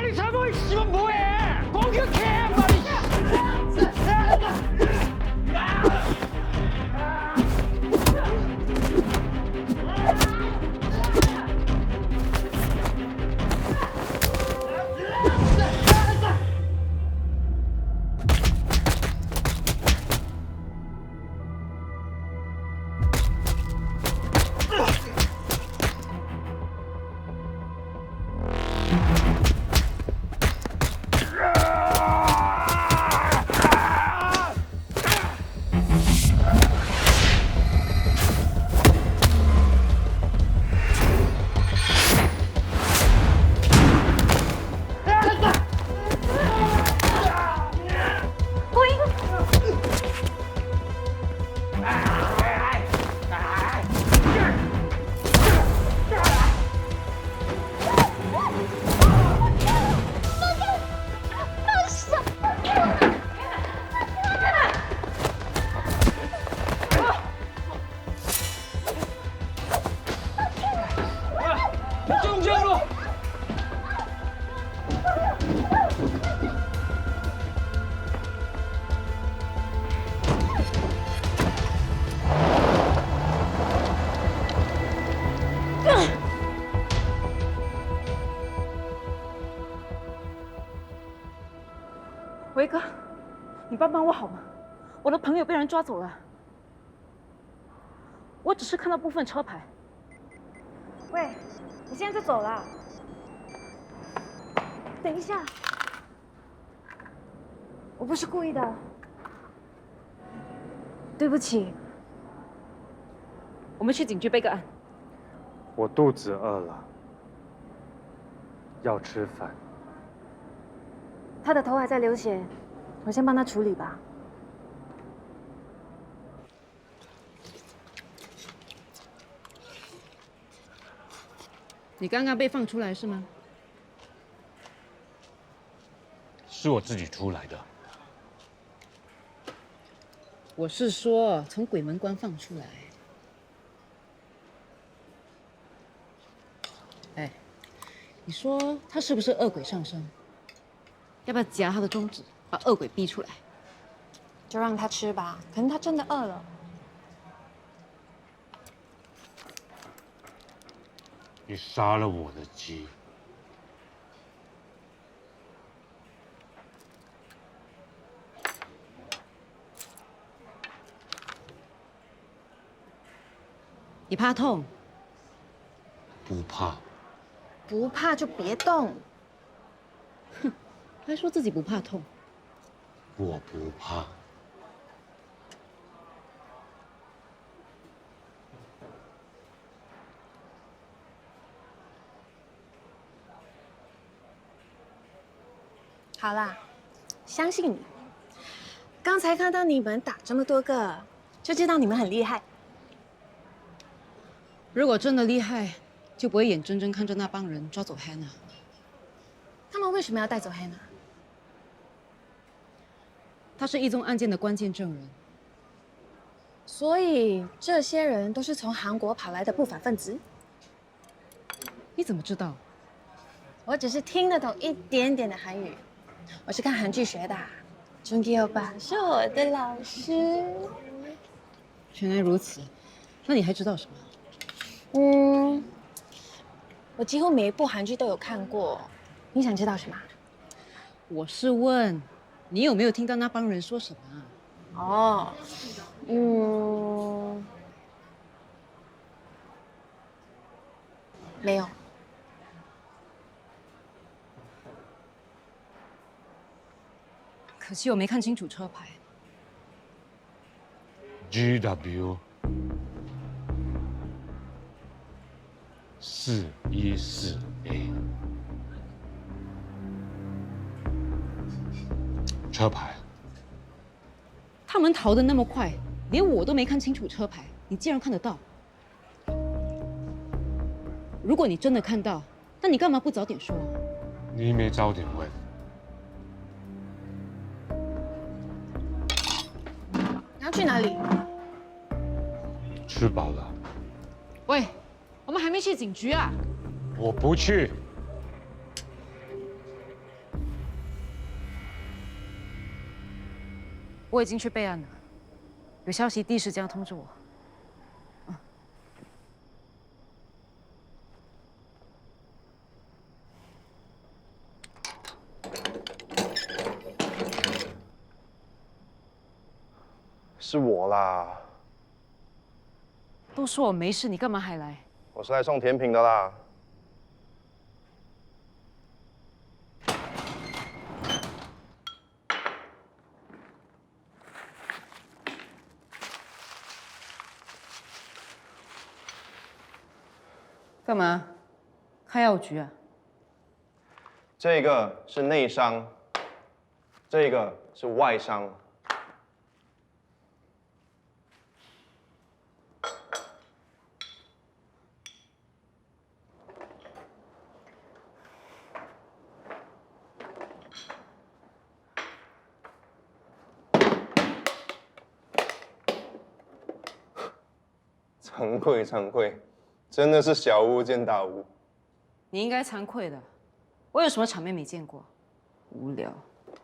你才不会死么不会？光个看嘛你！中箭了！维哥，你帮帮我好吗？我的朋友被人抓走了，我只是看到部分车牌。喂，你现在就走了？等一下，我不是故意的，对不起。我们去警局备个案。我肚子饿了，要吃饭。他的头还在流血，我先帮他处理吧。你刚刚被放出来是吗？是我自己出来的。我是说从鬼门关放出来。哎，你说他是不是恶鬼上身？要不要夹他的中指，把恶鬼逼出来？就让他吃吧，可能他真的饿了。你杀了我的鸡，你怕痛？不怕。不怕就别动。还说自己不怕痛。我不怕。好啦，相信你。刚才看到你们打这么多个，就知道你们很厉害。如果真的厉害，就不会眼睁睁看着那帮人抓走 Hannah。他们为什么要带走 Hannah？他是一宗案件的关键证人。所以这些人都是从韩国跑来的不法分子？你怎么知道？我只是听得懂一点点的韩语，我是看韩剧学的。中基欧巴是我的老师。原来如此，那你还知道什么？我几乎每一部韩剧都有看过。你想知道什么？我是问，你有没有听到那帮人说什么？哦，没有。可惜我没看清楚车牌。GW 414A 车牌。他们逃得那么快，连我都没看清楚车牌，你竟然看得到？如果你真的看到，那你干嘛不早点说？你没早点问。你要去哪里？吃饱了。喂，我们还没去警局啊！我不去。我已经去备案了，有消息第一时间要通知我。是我啦，都说我没事，你干嘛还来？我是来送甜品的啦。干嘛？开药局啊？这个是内伤，这个是外伤。惭愧惭愧，真的是小巫见大巫。你应该惭愧的，我有什么场面没见过？无聊。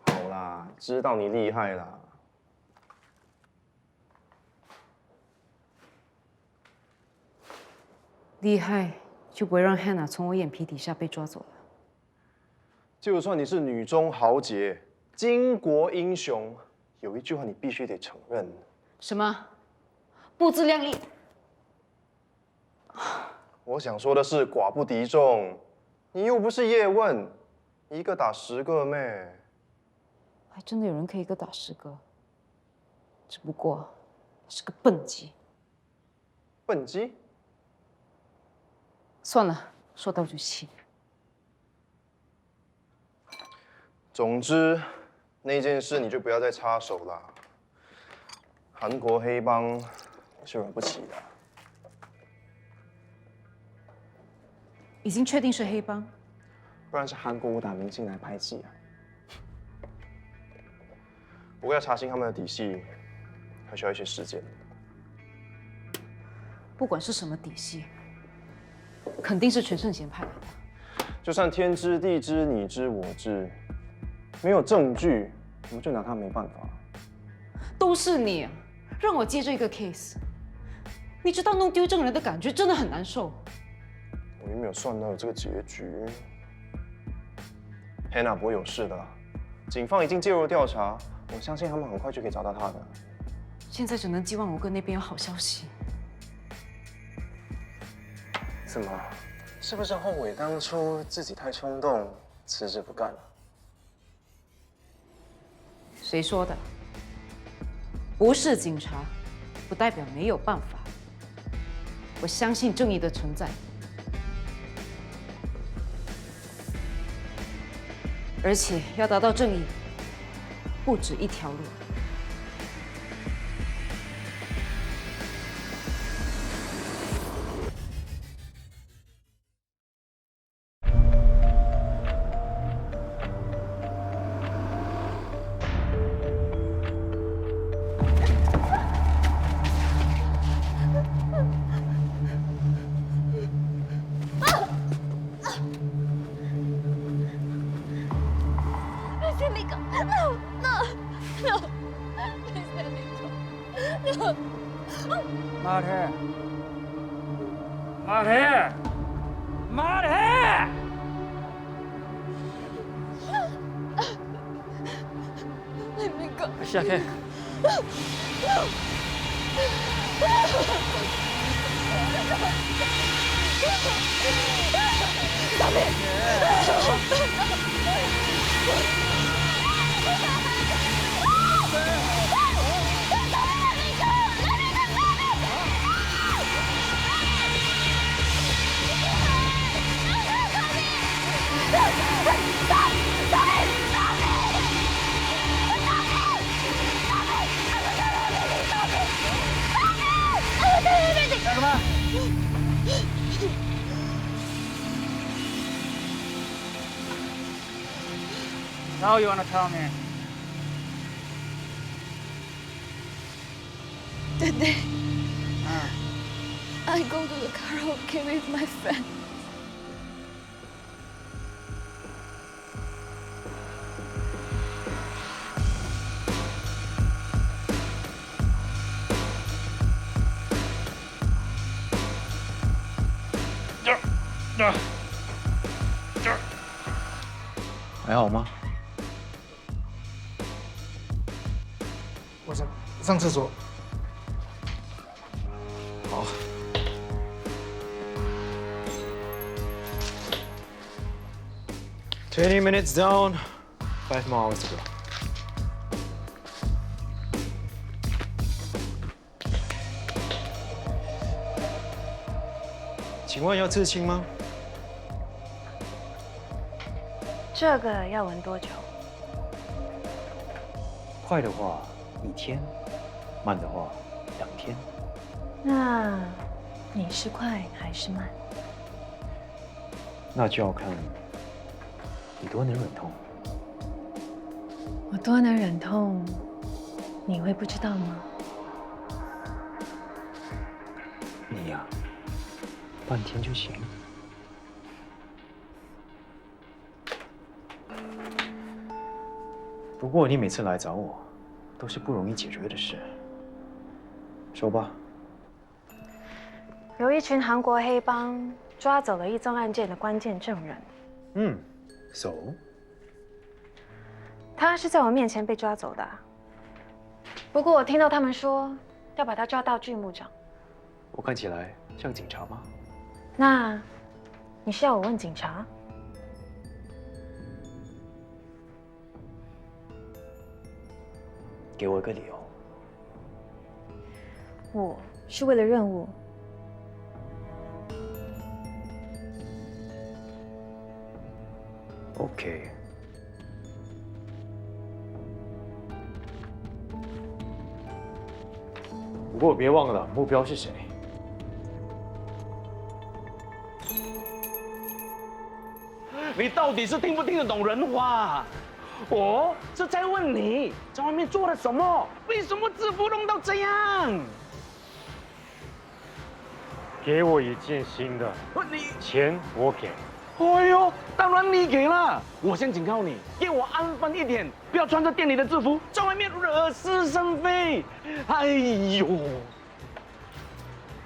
好啦，知道你厉害啦。厉害就不会让 Hannah 从我眼皮底下被抓走了。就算你是女中豪杰、巾帼英雄，有一句话你必须得承认。什么？不自量力？我想说的是寡不敌众，你又不是叶问，一个打10个妹。还真的有人可以一个打10个，只不过他是个笨鸡。笨鸡？算了，说到就气。总之，那件事你就不要再插手了。韩国黑帮是惹不起的。已经确定是黑帮，不然是韩国武打明星来拍戏啊。不过要查清他们的底细，还需要一些时间。不管是什么底细，肯定是全胜贤派来的。就算天知地知你知我知，没有证据，我们就拿他没办法。都是你，让我接这一个 case， 你知道弄丢证人的感觉真的很难受。我又没有算到有这个结局。Hannah 不会有事的啦，警方已经介入调查，我相信他们很快就可以找到他的。现在只能寄望我哥那边有好消息。怎么？是不是后悔当初自己太冲动，辞职不干了？谁说的？不是警察，不代表没有办法。我相信正义的存在。而且要达到正义，不止一条路。Marty! Marty! Marty! Let me go. Shake. Now you want to tell me? The day I go to the karaoke with my friend. 还好吗？我想上厕所。好。20 minutes down, 5 more hours to go. 请问要刺青吗？这个要纹多久？快的话1天，慢的话2天。那你是快还是慢？那就要看你多能忍痛。我多能忍痛，你会不知道吗？你呀，半天就行。不过你每次来找我，都是不容易解决的事。说吧。有一群韩国黑帮抓走了一宗案件的关键证人。So？ 他是在我面前被抓走的。不过我听到他们说要把他抓到巨幕长。我看起来像警察吗？那你是要我问警察？给我一个理由。我是为了任务。OK。不过别忘了目标是谁。你到底是听不听得懂人话？我是在问你，在外面做了什么？为什么制服弄到这样？给我一件新的，钱我给。哎呦，当然你给了。我先警告你，给我安分一点，不要穿着店里的制服，在外面惹是生非。哎呦，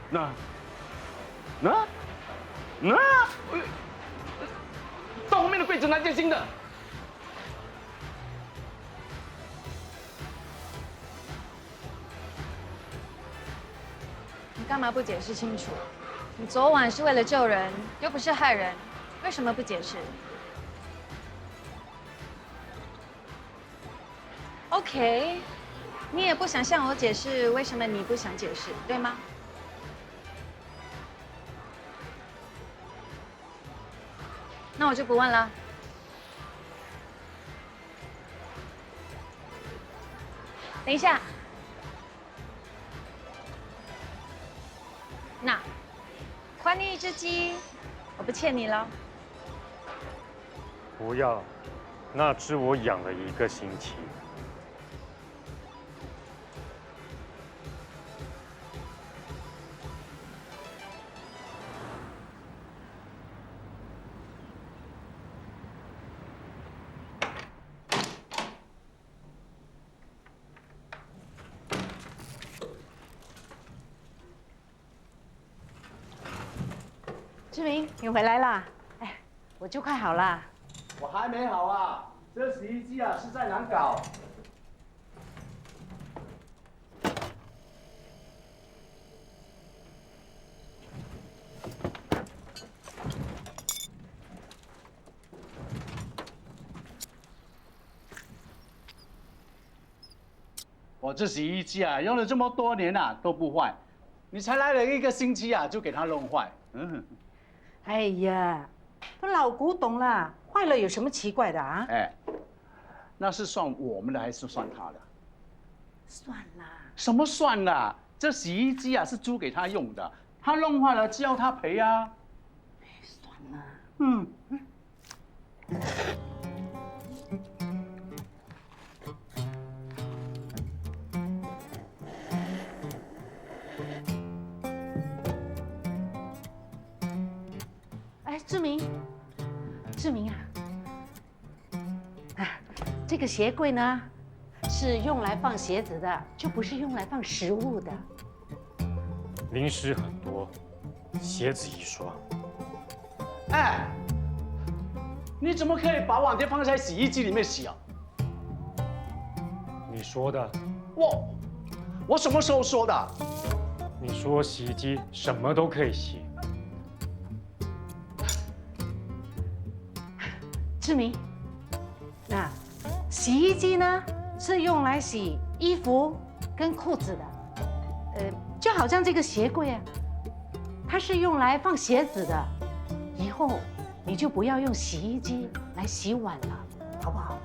那，到后面的柜子拿件新的。你干嘛不解释清楚？你昨晚是为了救人，又不是害人，为什么不解释 ？OK， 你也不想向我解释为什么你不想解释，对吗？那我就不问了。等一下，那还你一只鸡，我不欠你了。不要，那只我养了1个星期。志明，你回来啦！哎，我就快好啦。我还没好啊，这洗衣机啊实在难搞。我这洗衣机啊用了这么多年啊都不坏，你才来了1个星期啊就给它弄坏。哎呀，都老古董了，坏了有什么奇怪的啊？哎，那是算我们的还是算他的？算啦，什么算啦？这洗衣机啊是租给他用的，他弄坏了就要他赔啊。算了。哎，志明啊，这个鞋柜呢，是用来放鞋子的，就不是用来放食物的。零食很多，鞋子1双。哎，你怎么可以把碗碟放在洗衣机里面洗啊？你说的，我什么时候说的？你说洗衣机什么都可以洗。志明，那洗衣机呢是用来洗衣服跟裤子的，就好像这个鞋柜啊，它是用来放鞋子的。以后你就不要用洗衣机来洗碗了，好不好？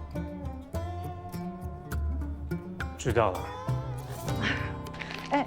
知道了。哎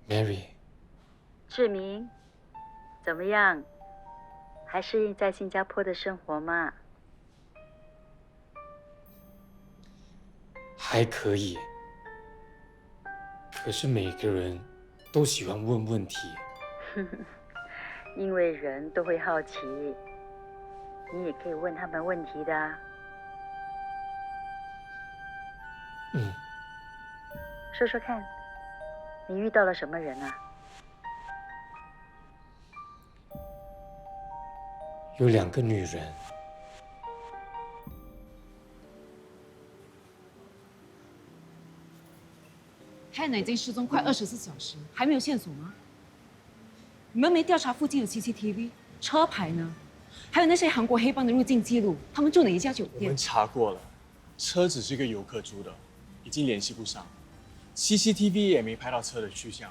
，Mary，志明，怎么样？还适应在新加坡的生活吗？还可以。可是每个人都喜欢问问题。因为人都会好奇，你也可以问他们问题的啊。说说看，你遇到了什么人啊？有2个女人。Hannah 已经失踪快24小时，还没有线索吗？你们没调查附近的 CCTV、车牌呢？还有那些韩国黑帮的入境记录，他们住哪一家酒店？我们查过了，车只是一个游客租的，已经联系不上 ，CCTV 也没拍到车的去向。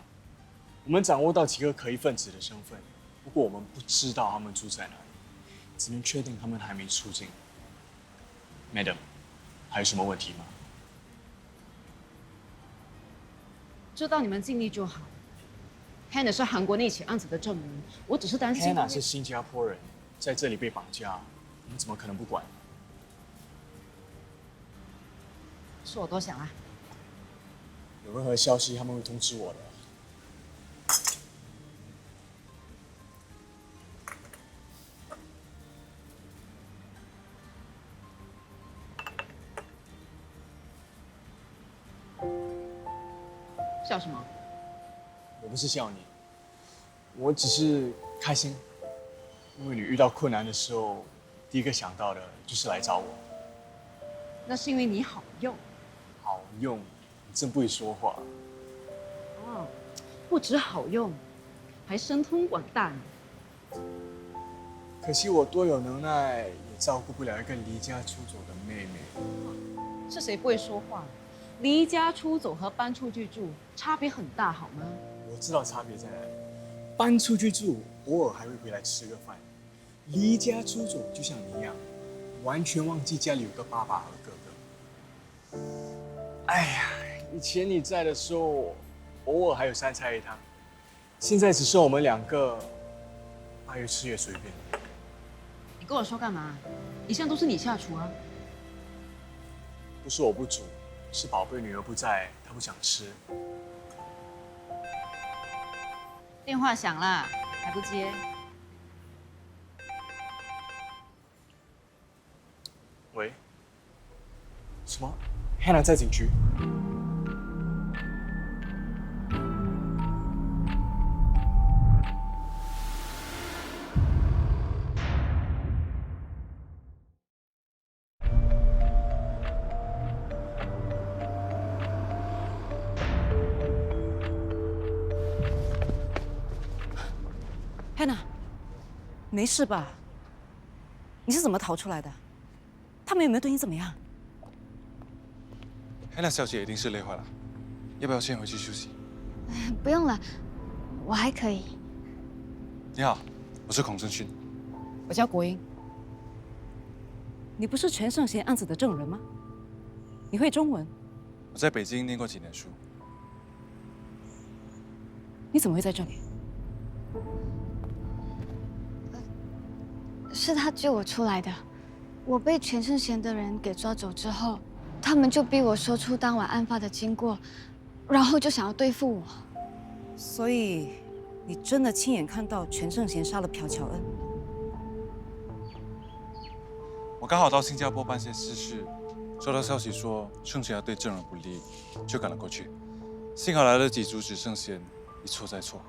我们掌握到几个可疑分子的身份，不过我们不知道他们住在哪里，只能确定他们还没出境。Madam， 还有什么问题吗？知道你们尽力就好。Hannah 是韩国那起案子的证人，我只是担心。Hannah 是新加坡人，在这里被绑架，我们怎么可能不管？是我多想了。有任何消息他们会通知我的。笑什么？我不是笑你，我只是开心，因为你遇到困难的时候，第一个想到的就是来找我。那是因为你好用。好用，你真不会说话。哦，不止好用，还神通广大呢。可惜我多有能耐，也照顾不了一个离家出走的妹妹。是谁不会说话？离家出走和搬出去住差别很大，好吗？我知道差别在哪里。搬出去住，偶尔还会回来吃个饭；离家出走，就像你一样，完全忘记家里有个爸爸和哥哥。哎呀，以前你在的时候，偶尔还有3菜1汤，现在只剩我们2个，爱越吃越随便。你跟我说干嘛？一向都是你下厨啊。不是我不煮，是宝贝女儿不在，她不想吃。电话响了，还不接。喂？什么 ？Hannah 在警局？汉娜，没事吧？你是怎么逃出来的？他们有没有对你怎么样？汉娜小姐一定是累坏了，要不要先回去休息？不用了，我还可以。你好，我是孔正勋。我叫国英。你不是全胜贤案子的证人吗？你会中文？我在北京念过几年书。你怎么会在这里？是他救我出来的。我被全胜贤的人给抓走之后，他们就逼我说出当晚案发的经过，然后就想要对付我。所以，你真的亲眼看到全胜贤杀了朴乔恩？我刚好到新加坡办些私事，收到消息说盛贤要对证人不利，就赶了过去。幸好来得及阻止盛贤一错再错。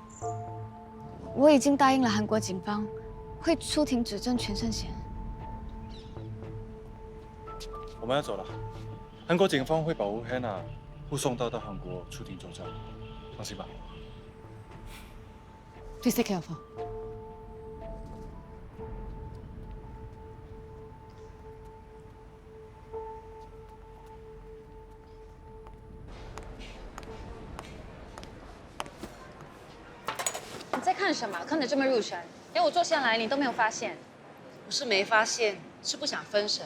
我已经答应了韩国警方，会出庭指证全胜贤。我们要走了，韩国警方会保护 Hannah 护送到韩国出庭作证，放心吧。Please take care of her. 你在看什么？看得这么入神，连我坐下来你都没有发现。不是没发现，是不想分神。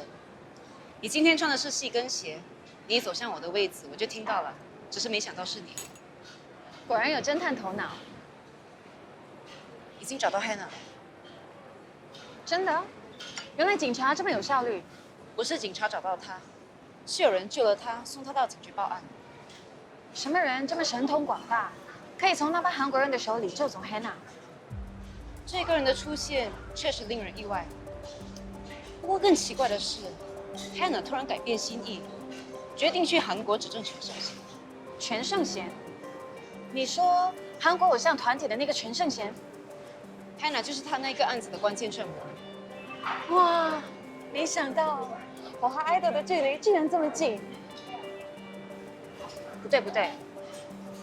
你今天穿的是细跟鞋，你一走向我的位置，我就听到了，只是没想到是你。果然有侦探头脑。已经找到 Hannah 了。真的？原来警察这么有效率。不是警察找到他，是有人救了他，送他到警局报案。什么人这么神通广大，可以从那帮韩国人的手里救走 Hannah？这个人的出现确实令人意外。不过更奇怪的是 ，Hannah 突然改变心意，决定去韩国指证全胜贤。全胜贤？你说韩国偶像团体的那个全胜贤 ？Hannah 就是他那个案子的关键证人。哇，没想到我和 idol 的距离居然这么近。不对不对，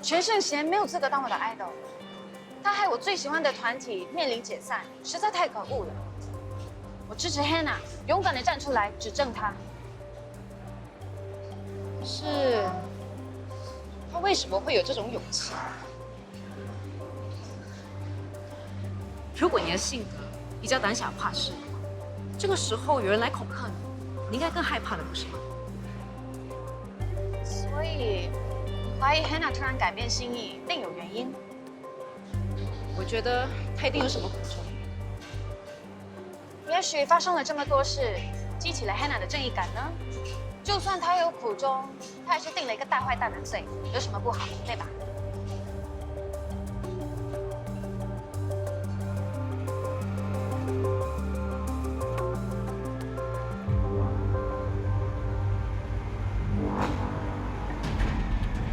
全胜贤没有资格当我的 idol， 他害我最喜欢的团体面临解散，实在太可恶了。我支持 Hannah 勇敢地站出来指证他。是，他为什么会有这种勇气？如果你的性格比较胆小怕事，这个时候有人来恐吓你，你应该更害怕的，不是吗？所以，你怀疑 Hannah 突然改变心意，另有原因？我觉得他一定有什么苦衷。也许发生了这么多事，激起了 Hannah 的正义感呢。就算他有苦衷，他还是定了一个大坏蛋的罪，有什么不好，对吧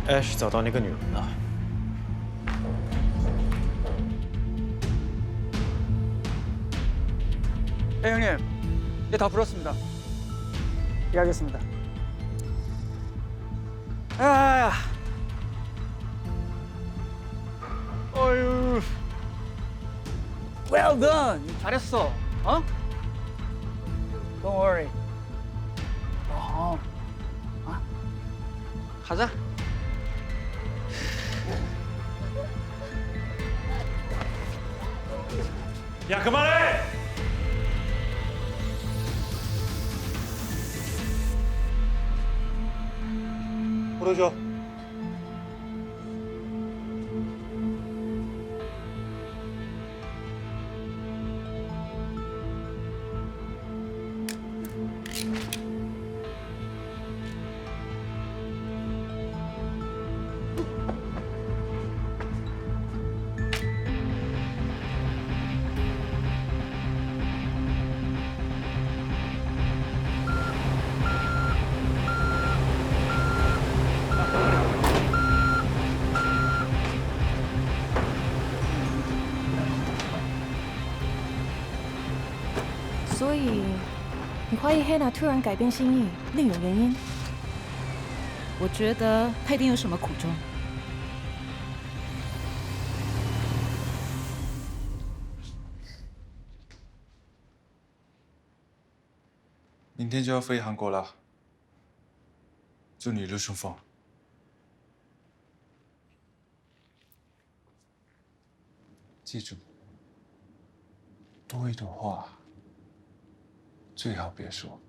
？Ash 找到那个女人了。네 형님, 예, 다 불었습니다. 예, 알겠습니다. 아, 어휴, well done, 잘했어, 어? Don't worry. 가자. 야 그만해! 풀어줘.所以，你怀疑 Hannah 突然改变心意，另有原因？我觉得他一定有什么苦衷。明天就要飞韩国了，祝你一路顺风。记住，多余的话最好别说。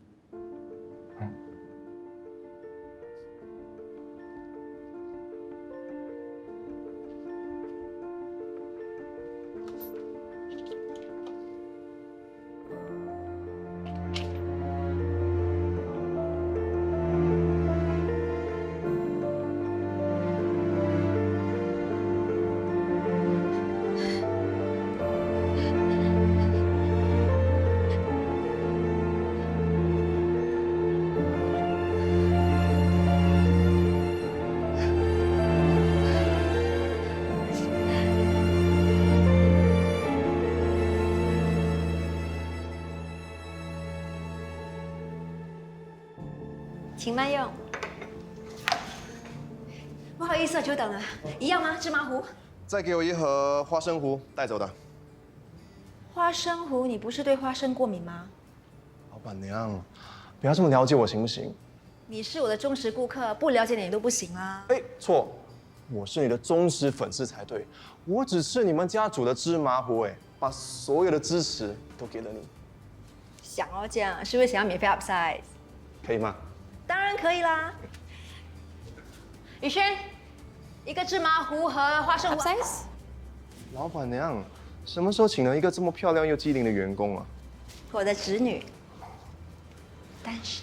请慢用。不好意思，久等了。一样吗？芝麻糊？再给我一盒花生糊，带走的。花生糊，你不是对花生过敏吗？老板娘，不要这么了解我行不行？你是我的忠实顾客，不了解你都不行啊。哎，错，我是你的忠实粉丝才对。我只吃你们家煮的芝麻糊，哎，把所有的支持都给了你。想哦，这样是不是想要免费 upsize？ 可以吗？当然可以啦。宇轩，一个芝麻糊和花生糊。upsize。老板娘，什么时候请了一个这么漂亮又机灵的员工啊？我的侄女。但是，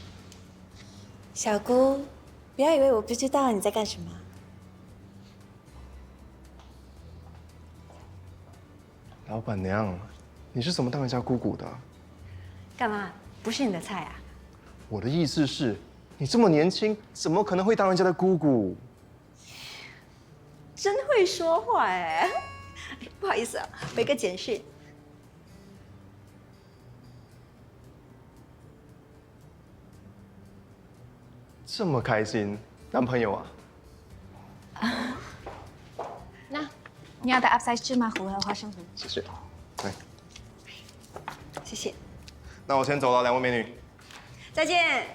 小姑，不要以为我不知道你在干什么。老板娘，你是怎么当人家姑姑的？干嘛？不是你的菜啊？我的意思是，你这么年轻，怎么可能会当人家的姑姑？真会说话哎！不好意思啊，回个简讯。这么开心，男朋友啊？那你要的 upsize 芝麻糊和花生糊。谢谢，来，谢谢。那我先走了，两位美女。再见。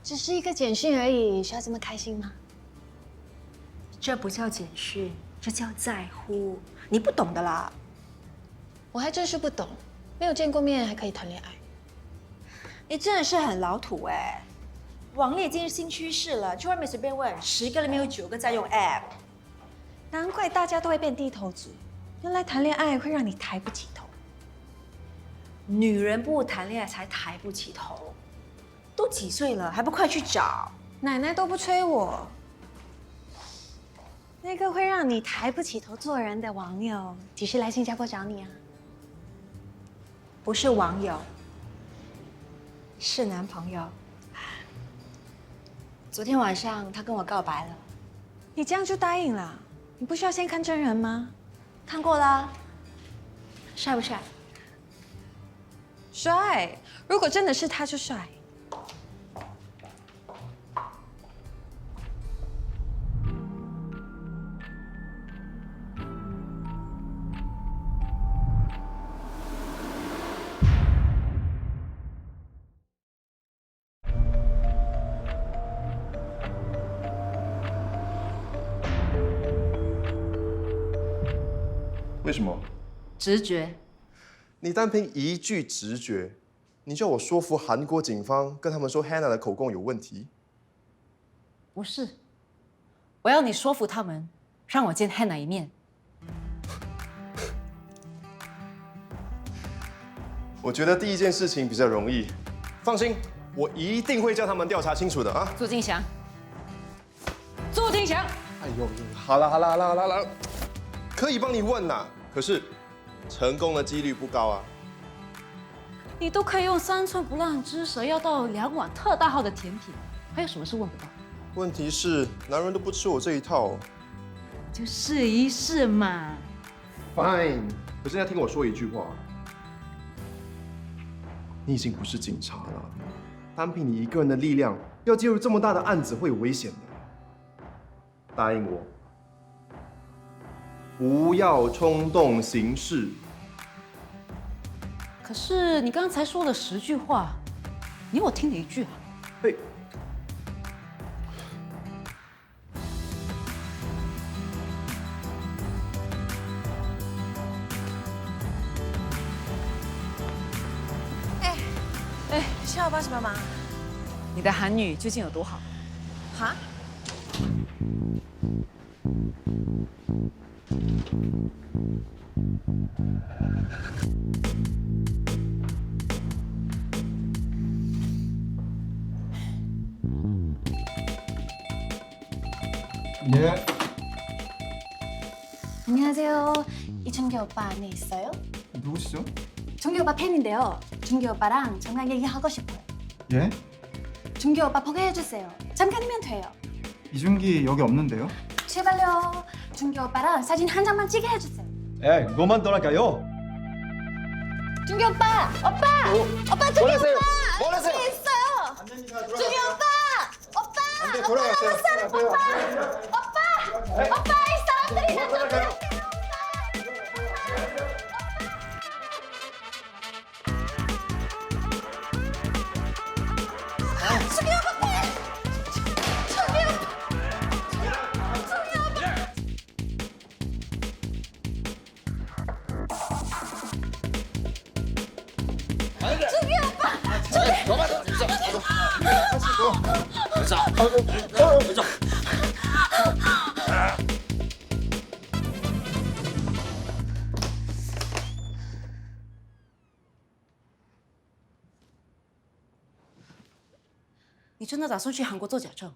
只是一个简讯而已，需要这么开心吗？这不叫简讯，这叫在乎。你不懂的啦。我还真是不懂，没有见过面还可以谈恋爱。你真的是很老土哎！网恋已经是新趋势了，去外面随便问，10个里面有9个在用 app。难怪大家都会变低头族，原来谈恋爱会让你抬不起头。女人不谈恋爱才抬不起头。都几岁了，还不快去找？奶奶都不催我。那个会让你抬不起头做人的网友，几时来新加坡找你啊？不是网友，是男朋友。昨天晚上他跟我告白了，你这样就答应了？你不需要先看真人吗？看过啦。帅不帅？帅。如果真的是他，就帅。为什么？直觉。你单凭一句直觉，你叫我说服韩国警方，跟他们说 Hannah 的口供有问题？不是，我要你说服他们，让我见 Hannah 一面。我觉得第一件事情比较容易，放心，我一定会叫他们调查清楚的啊！朱金祥，朱金祥，哎呦，好了，可以帮你问呐，可是成功的几率不高啊。你都可以用3寸不烂之舌要到2碗特大号的甜品，还有什么是问不到？问题是男人都不吃我这一套。就试一试嘛。Fine， 可是要听我说一句话。你已经不是警察了，单凭你一个人的力量，要介入这么大的案子会有危险的。答应我，不要冲动行事，可是你刚才说了10句话，你我听哪一句啊？嘿。哎，需要帮什么忙？你的韩语究竟有多好？哈？네. 안녕하세요. 이준기 오빠 안에 있어요? 누구시죠? 준기 오빠 팬인데요. 준기 오빠랑 잠깐 얘기하고 싶어요. 예? 준기 오빠 포기해주세요. 잠깐이면 돼요. 이준기 여기 없는데요? 제발요. 준기 오빠랑 사진 한 장만 찍게 해주세요. 에, 그만 떠날까요? 준기 오빠! 오빠! 오빠 준기 뭐하세요? 오빠! 뭐하세요? 안에 있어요! 준기 오빠! 오빠! 안돼, 오빠! 돌아가세요. 오빠! 오빠! 이 사람들이 나 쫓아내요! 준기 오빠 팬! 준기 오빠! 준기 오빠! 준기 오빠!你真的打算去韩国做假证？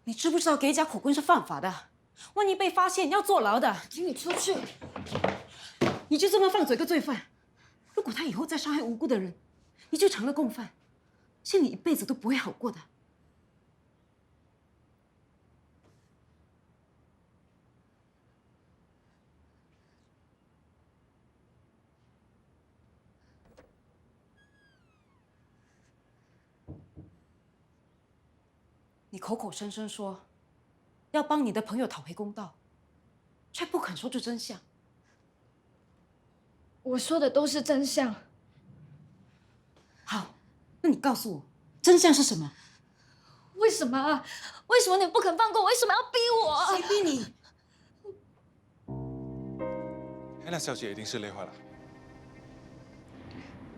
你知不知道给假口供是犯法的？万一被发现，要坐牢的。请你出去。你就这么放走一个罪犯？如果他以后再伤害无辜的人，你就成了共犯，心里一辈子都不会好过的。你口口声声说要帮你的朋友讨回公道，却不肯说出真相。我说的都是真相。好，那你告诉我，真相是什么？为什么啊？为什么你不肯放过我？为什么要逼我？谁逼你？黑娜小姐一定是累坏了，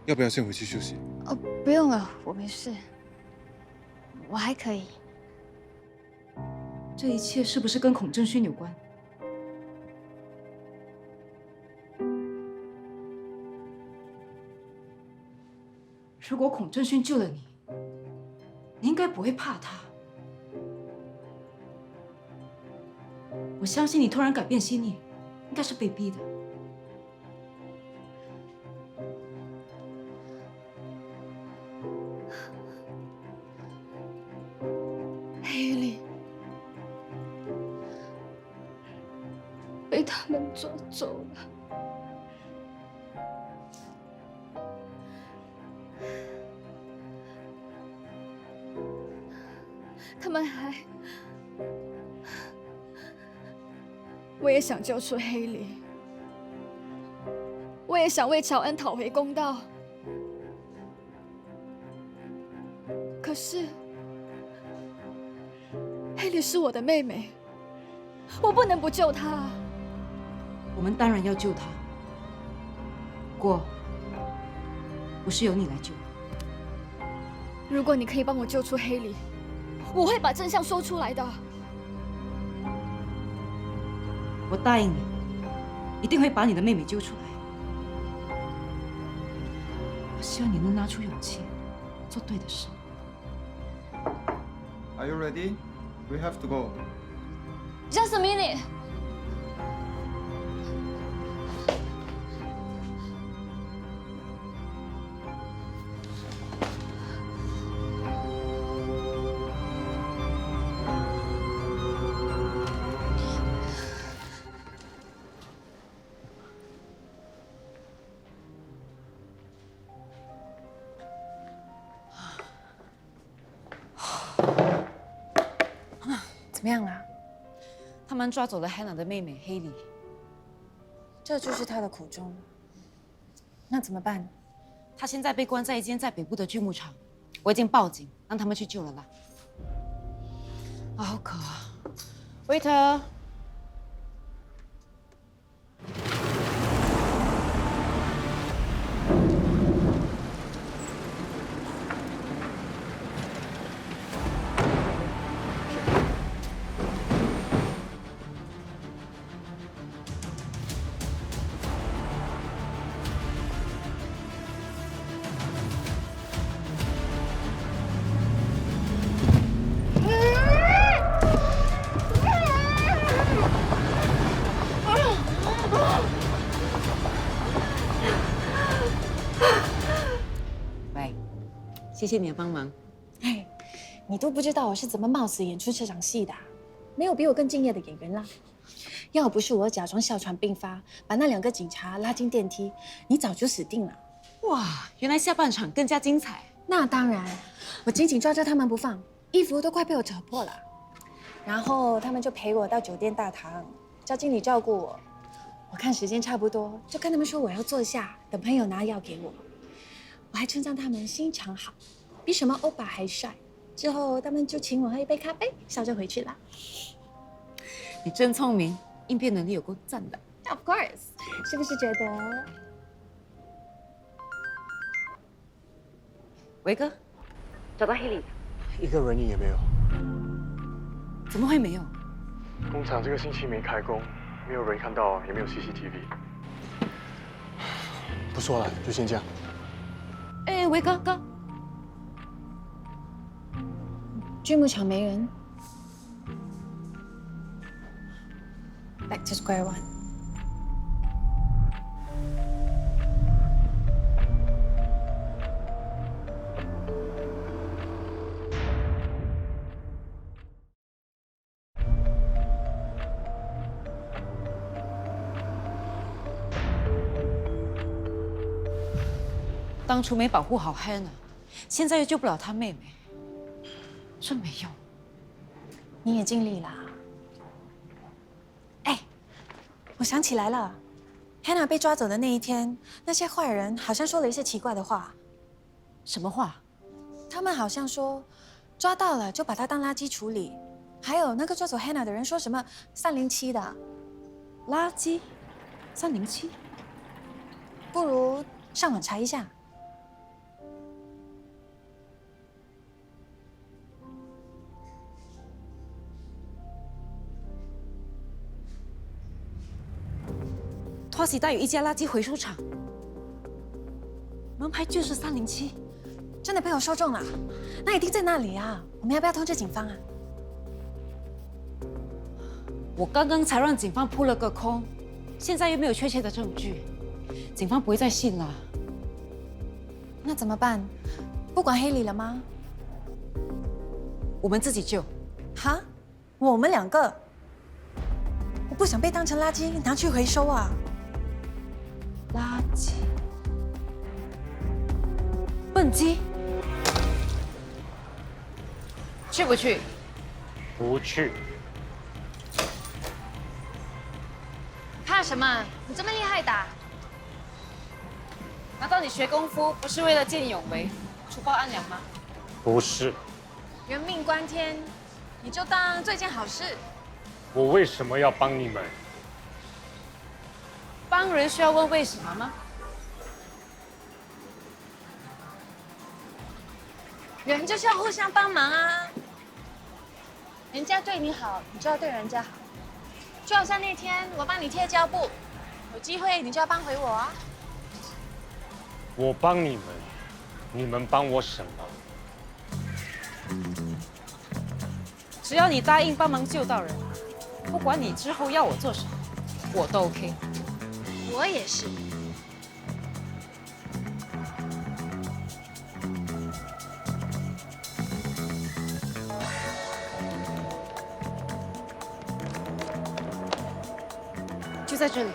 要不要先回去休息？哦，不用了，我没事，我还可以。这一切是不是跟孔正勋有关？如果孔正勋救了你，你应该不会怕他。我相信你突然改变心意，应该是被逼的。黑莉被他们抓走了。他们还……我也想救出黑莉，我也想为乔恩讨回公道。可是，黑莉是我的妹妹，我不能不救她。我们当然要救她，不过不是由你来救。如果你可以帮我救出黑莉，我会把真相说出来的。我答应你，一定会把你的妹妹救出来。我希望你能拿出勇气，做对的事。Are you ready? We have to go. Just a minute.怎么样啦？他们抓走了 Hannah 的妹妹黑莉，这就是他的苦衷。那怎么办？他现在被关在一间在北部的锯木厂，我已经报警，让他们去救了啦。啊，好渴啊 ！Waiter。谢谢你的帮忙。哎，你都不知道我是怎么冒死演出这场戏的，没有比我更敬业的演员啦。要不是我假装哮喘病发，把那2个警察拉进电梯，你早就死定了。哇，原来下半场更加精彩。那当然，我紧紧抓着他们不放，衣服都快被我扯破了。然后他们就陪我到酒店大堂，叫经理照顾我。我看时间差不多，就跟他们说我要坐下，等朋友拿药给我。我还称赞他们心肠好，比什么欧巴还帅。之后他们就请我喝一杯咖啡，笑着回去了。你真聪明，应变能力有够赞的。Of course， 是不是觉得？维哥，找到黑里？一个人影也没有。怎么会没有？工厂这个星期没开工，没有人看到，也没有 CCTV。不说了，就先这样。哎，维哥哥，锯木厂没人。Back to square one。当初没保护好 Hannah， 现在又救不了她妹妹，真没用。你也尽力啦。哎，我想起来了 ，Hannah 被抓走的那一天，那些坏人好像说了一些奇怪的话。什么话？他们好像说，抓到了就把她当垃圾处理。还有那个抓走 Hannah 的人说什么307的，垃圾，307。不如上网查一下。花喜大有一家垃圾回收厂，门牌就是307，真的被我说中了，那一定在那里啊！我们要不要通知警方啊？我刚刚才让警方扑了个空，现在又没有确切的证据，警方不会再信了。那怎么办？不管黑里了吗？我们自己救。哈？我们2个？我不想被当成垃圾拿去回收啊！垃圾，笨鸡，去不去？不去。怕什么？你这么厉害打？难道你学功夫不是为了见义勇为、除暴安良吗？不是。人命关天，你就当做一件好事。我为什么要帮你们？帮人需要问为什么吗？人就是要互相帮忙啊！人家对你好，你就要对人家好。就好像那天我帮你贴胶布，有机会你就要帮回我啊！我帮你们，你们帮我什么？只要你答应帮忙救到人，不管你之后要我做什么，我都 OK。我也是。就在这里。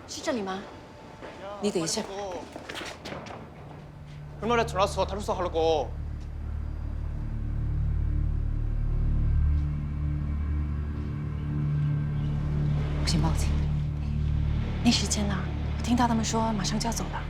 是这里吗？你等一下。 얼마나 전화서 다루서 하려고. 我先报警。没时间了，我听到他们说马上就要走了。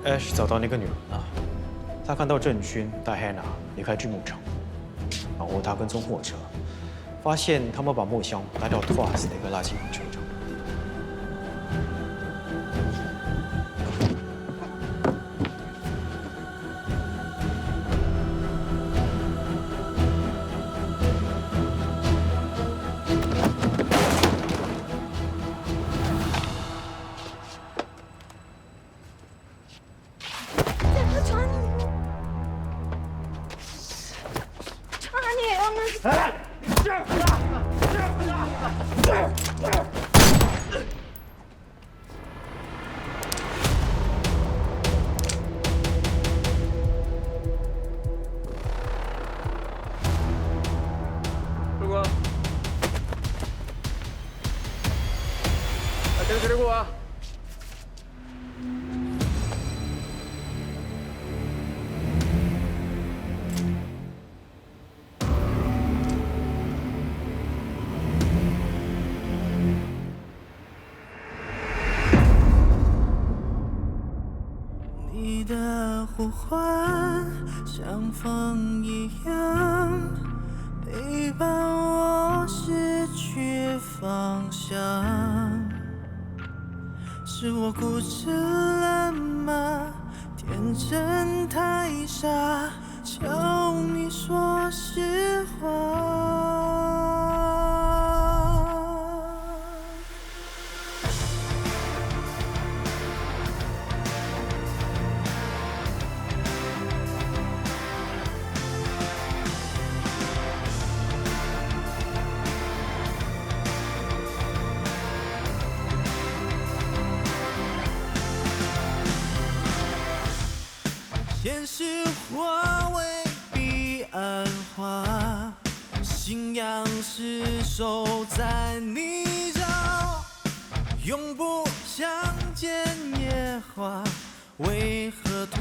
Ash 找到那个女人了，他看到郑勋带 Hannah 离开锯木厂，然后他跟踪货车，发现他们把木箱带到 Twas 的一个垃圾回收场。데리고 와.你的呼唤像风一样陪伴我失去方向，是我固执了吗？天真太傻，求你说实话。现实化为彼岸花，信仰是守在泥沼，永不相见野花，为何突